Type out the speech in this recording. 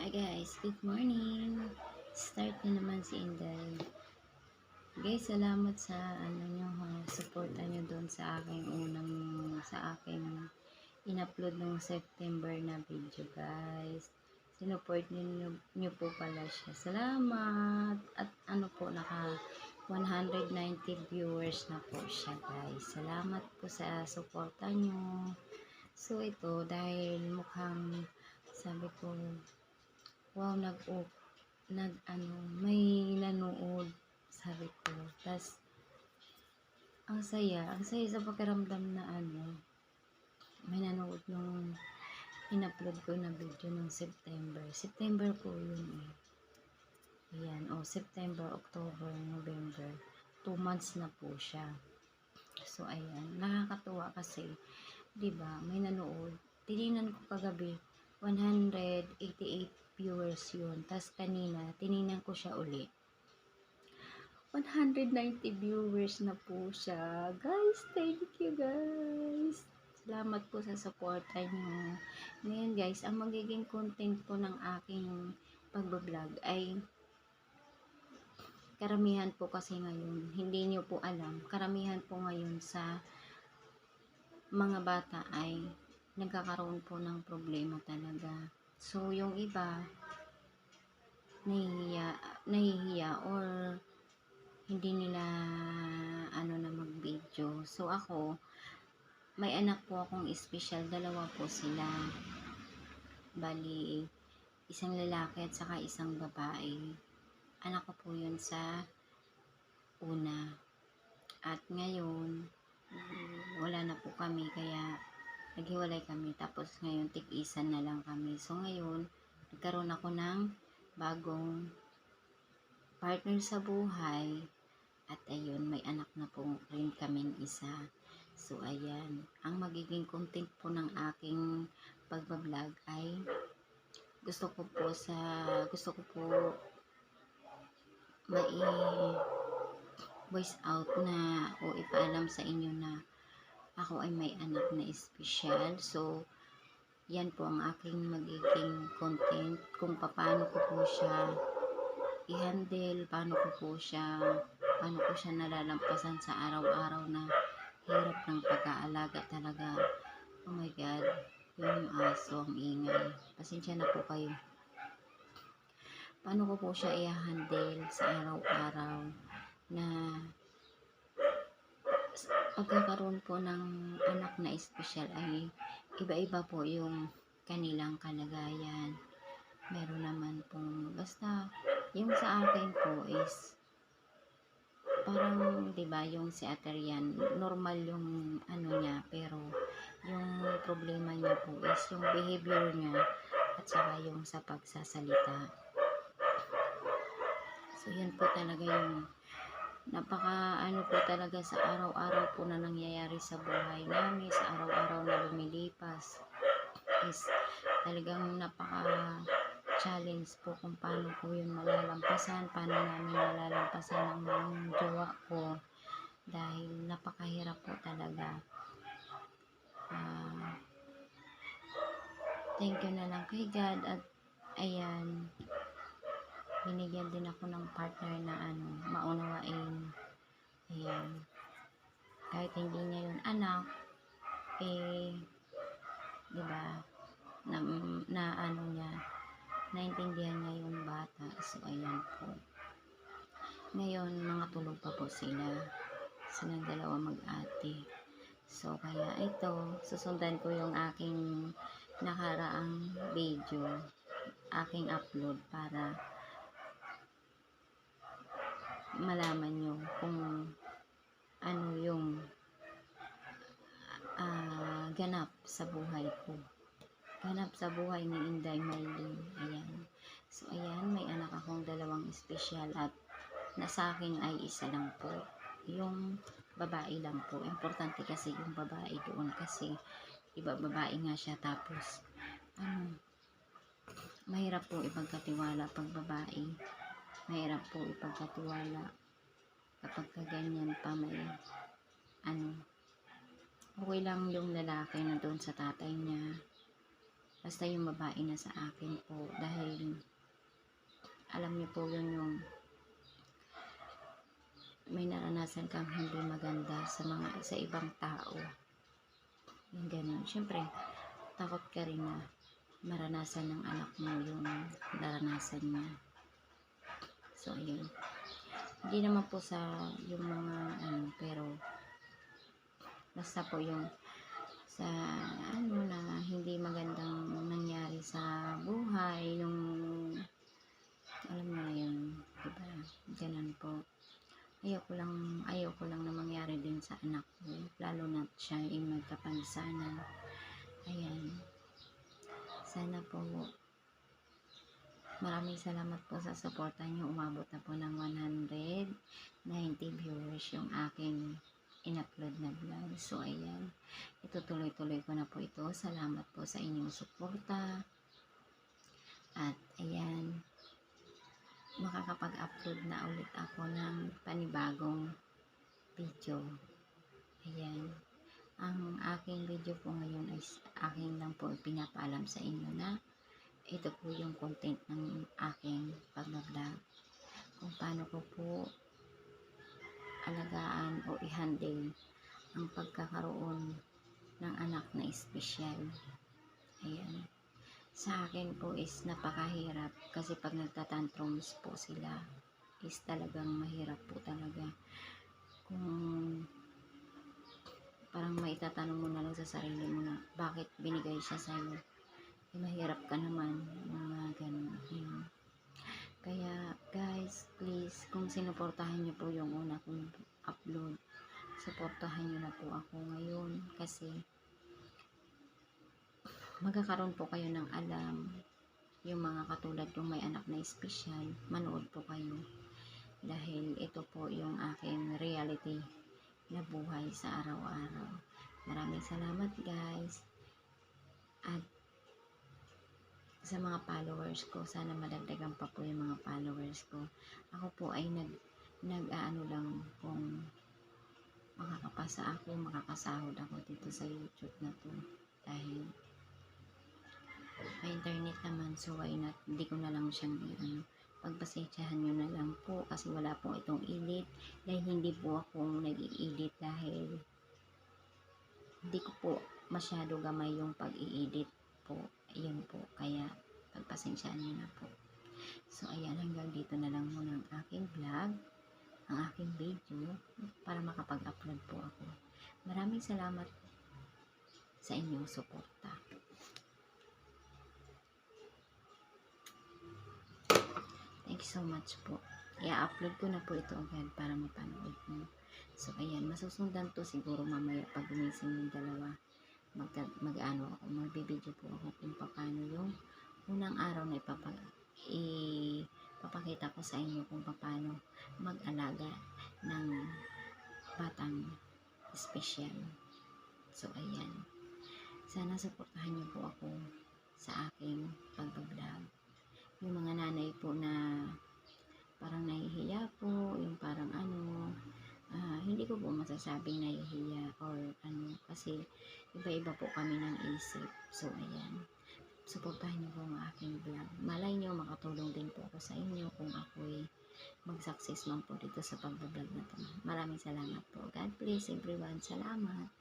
Hi guys, good morning. Start na naman si Inday. Guys, salamat sa nyo ha, suporta nyo doon sa aking in-upload nung September na video guys. Sinupport nyo po pala siya. Salamat. At ano po, naka 190 viewers na po siya guys. Salamat po sa suporta nyo. So ito, dahil mukhang sabi ko, wow, may nanood, sabi ko. Tas ang saya sa pakiramdam na may nanood nung in-upload ko na video nung September po yun eh. Ayan, September, October, November, 2 months na po siya. So ayan, nakakatuwa kasi 'di ba, may nanood. Tiningnan ko kagabi, 188 viewers yun. Tas kanina, tiningnan ko siya uli. 190 viewers na po siya. Guys, thank you guys. Salamat po sa suporta niyo. Ngayon guys, ang magiging content po ng aking pagbablog ay karamihan po kasi ngayon, hindi niyo po alam, karamihan po ngayon sa mga bata ay nagkakaroon po ng problema talaga. So, yung iba, nahihiya or hindi nila na mag-video. So, ako, may anak po akong special, dalawa po sila. Bali, isang lalaki at saka isang babae. Anak ko po yun sa una. At ngayon, wala na po kami, kaya naghiwalay kami. Tapos ngayon, tig-isa na lang kami. So ngayon, nagkaroon ako ng bagong partner sa buhay. At ayun, may anak na po rin kaming isa. So ayan, ang magiging content po ng aking pagbablog ay gusto ko po voice out na o ipaalam sa inyo na ako ay may anak na espesyal. So, yan po ang aking magiging content kung paano ko po siya i-handle, paano ko siya nalalampasan sa araw-araw na hirap ng pag-aalaga talaga. Oh my God, yun yung aso, ang ingay. Pasensya na po kayo. Paano ko po siya i-handle sa araw-araw na pagkakaroon po ng anak na espesyal ay iba-iba po yung kanilang kalagayan. Meron naman pong basta yung sa akin po is parang 'di ba yung si Aterian normal yung niya, pero yung problema niya po is yung behavior niya at saka yung sa pagsasalita. So yun po talaga yung napaka po talaga sa araw-araw po na nangyayari sa buhay namin, sa araw-araw na lumilipas is talagang napaka challenge po kung paano po yun malalampasan, paano namin malalampasan ang jowa ko dahil napakahirap po talaga. Thank you na lang kay God at ayan, binigyan din ako ng partner na maunawain. Ayan, kahit hindi niya yun anak, diba, niya, naintindihan niya yung bata. So ayan po, ngayon mga tulog pa po silang dalawa mag-ate. So kaya ito, susundan ko yung aking nakaraang video, aking upload para malaman nyo kung ano yung ganap sa buhay ko. Ganap sa buhay ni Inday Maylin. Ayan. So ayan, may anak akong dalawang espesyal at nasa akin ay isa lang po. Yung babae lang po. Importante kasi yung babae doon kasi iba babae nga siya, tapos mahirap po ipagkatiwala pag babae. Mahirap po ipagkatiwala kapag ganyan pa may okay lang yung lalaki na doon sa tatay niya, Basta yung babae na sa akin po, dahil alam niyo po yun, yung may naranasan kang hindi maganda sa ibang tao. Yung ganun. Siyempre, takot ka rin na maranasan ng anak mo yung naranasan niya. So, ayun. Hindi naman po sa yung mga pero basta po yung sa na hindi magandang nangyari sa buhay, yung alam mo na yun, diba? Ganun po. Ayaw ko lang na mangyari din sa anak ko, lalo na siya ay magkapansanan. Ayan. Sana po, maraming salamat po sa suporta niyo. Umabot na po ng 190 viewers yung aking in-upload na vlog. So, ayan. Itutuloy-tuloy ko na po ito. Salamat po sa inyong suporta. At, ayan. Makakapag-upload na ulit ako ng panibagong video. Ayan. Ang aking video po ngayon ay aking lang po pinapaalam sa inyo na ito po yung content ng aking pag-vlog. Kung paano ko po alagaan o i-handle ang pagkakaroon ng anak na espesyal. Ayan. Sa akin po is napakahirap kasi pag nagtatantrums po sila is talagang mahirap po talaga. Kung parang maitatanong mo na lang sa sarili mo na bakit binigay siya sa'yo, eh, mahirap ka naman, mga ganun. Kaya guys, please, kung sinuportahan niyo po yung una kong upload, suportahan niyo na po ako ngayon kasi magkakaroon po kayo ng alam. Yung mga katulad kong may anak na espesyal, manood po kayo dahil ito po yung aking reality na buhay sa araw-araw. Maraming salamat guys. At sa mga followers ko, sana madagdagan pa po yung mga followers ko. Ako po ay nag-aano lang kung makakapasa ako, makakasahod ako dito sa YouTube na to. Dahil may internet naman, so why not? Hindi ko na lang siyang pagpasensyahan nyo na lang po kasi wala pong itong edit. Dahil hindi po akong nag-i-edit dahil hindi ko po masyado gamay yung pag-i-edit po. Ayun po, kaya pagpasensyahan nyo na po. So, ayan, hanggang dito na lang muna ang aking vlog, ang aking video, para makapag-upload po ako. Maraming salamat sa inyong suporta. Thank you so much po. I-upload ko na po ito agad para mapanood mo. So, ayan, masusundan to siguro mamaya pag gumising yung dalawa. Mag-ano ako, magbibideo po ako kung paano yung unang araw na ipapakita ko sa inyo kung paano mag-alaga ng batang espesyal. So, ayan. Sana suportahan niyo po ako sa aking pag-vlog. Yung mga nanay po na parang nahihiya po, yung parang hindi ko po masasabing nahihiya or kasi iba-iba po kami ng isip. So, ayan. Suportahan niyo po ang aking vlog. Malay niyo, makatulong din po ako sa inyo kung ako'y mag-success man po dito sa pag-vlog na ito. Maraming salamat po. God bless everyone. Salamat.